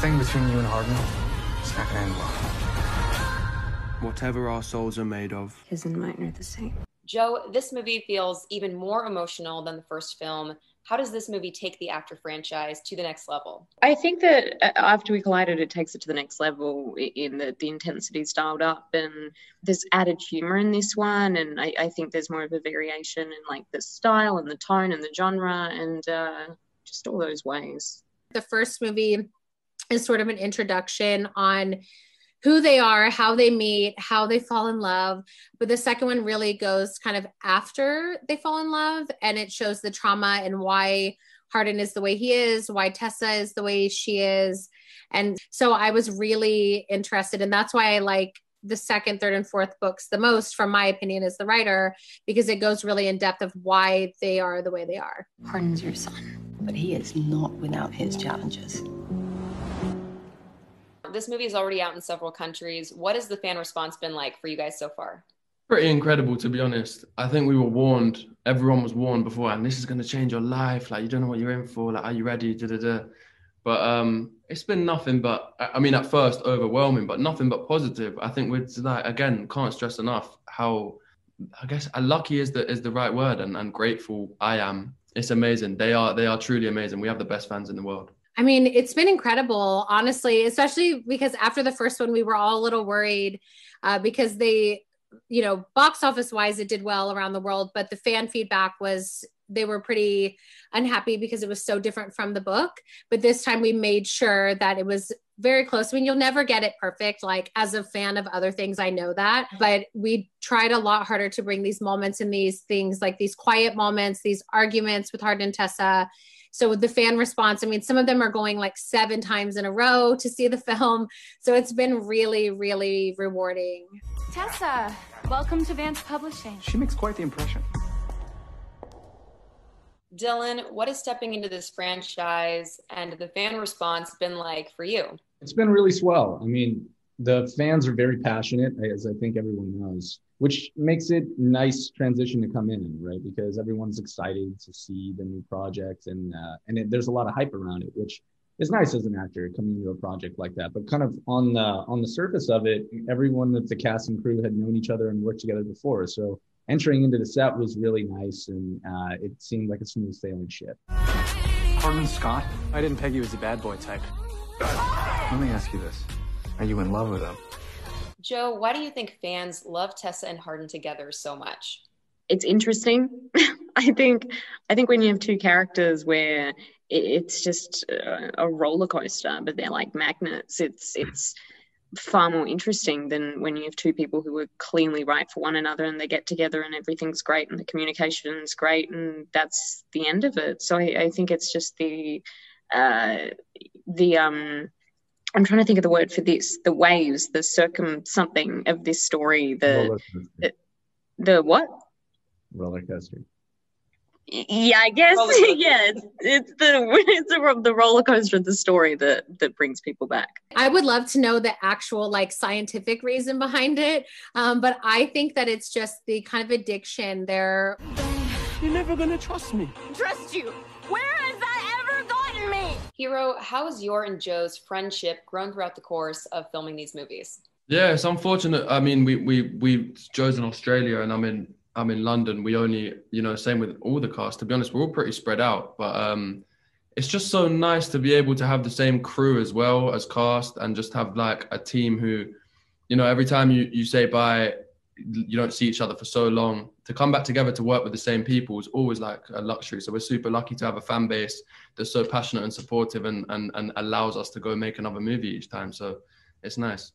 thing between you and Harden, it's not gonna end well. Whatever our souls are made of. His and mine are the same. Joe, this movie feels even more emotional than the first film. How does this movie take the After franchise to the next level? I think that after we collided, it takes it to the next level in that the intensity's dialed up and there's added humour in this one. And I think there's more of a variation in like the style and the tone and the genre and just all those ways. The first movie is sort of an introduction on who they are, how they meet, how they fall in love. But the second one really goes kind of after they fall in love, and it shows the trauma and why Hardin is the way he is, why Tessa is the way she is. And so I was really interested, and that's why I like the second, third, and fourth books the most, from my opinion as the writer, because it goes really in depth of why they are the way they are. Hardin's your son, but he is not without his challenges. This movie is already out in several countries. What has the fan response been like for you guys so far? Pretty incredible, to be honest. I think we were warned, everyone was warned before, and this is going to change your life. Like, you don't know what you're in for. Like, are you ready? But it's been nothing but, I mean, at first overwhelming, but nothing but positive. I think we're like, again, can't stress enough how, I guess, lucky is the right word, and grateful I am. It's amazing. They are truly amazing. We have the best fans in the world. I mean, it's been incredible, honestly, especially because after the first one, we were all a little worried because they, you know, box office wise, it did well around the world, but the fan feedback was, they were pretty unhappy because it was so different from the book. But this time we made sure that it was very close. I mean, you'll never get it perfect. Like, as a fan of other things, I know that, but we tried a lot harder to bring these moments and these things, like these quiet moments, these arguments with Hardin and Tessa. So with the fan response, I mean, some of them are going like 7 times in a row to see the film. So it's been really, really rewarding. Tessa, welcome to Vance Publishing. She makes quite the impression. Dylan, what is stepping into this franchise and the fan response been like for you? It's been really swell. I mean, the fans are very passionate, as I think everyone knows, which makes it nice transition to come in, right? Because everyone's excited to see the new project, and there's a lot of hype around it, which is nice as an actor coming into a project like that. But kind of on the surface of it, everyone at the cast and crew had known each other and worked together before. So entering into the set was really nice, and it seemed like a smooth sailing ship. Hardin Scott? I didn't peg you as a bad boy type. Let me ask you this. Are you in love with him? Joe, why do you think fans love Tessa and Hardin together so much? It's interesting. I think when you have two characters where it's just a roller coaster, but they're like magnets, it's far more interesting than when you have two people who are cleanly right for one another and they get together and everything's great and the communication's great and that's the end of it. So I think it's just I'm trying to think of the word for this, the waves, the something of this story, the what? Roller coaster. Yeah, I guess. Yeah, it's the roller coaster of the story that brings people back. I would love to know the actual like scientific reason behind it, but I think that it's just the kind of addiction. You're never gonna trust me. Trust you? Where has that ever gotten me? Hero, how has your and Joe's friendship grown throughout the course of filming these movies? Yeah, it's unfortunate. I mean, we Joe's in Australia and I'm in London. We only, same with all the cast. To be honest, we're all pretty spread out, but it's just so nice to be able to have the same crew as well as cast and just have like a team who, every time you say bye, you don't see each other for so long. To come back together to work with the same people is always like a luxury. So we're super lucky to have a fan base that's so passionate and supportive and allows us to go make another movie each time. So it's nice.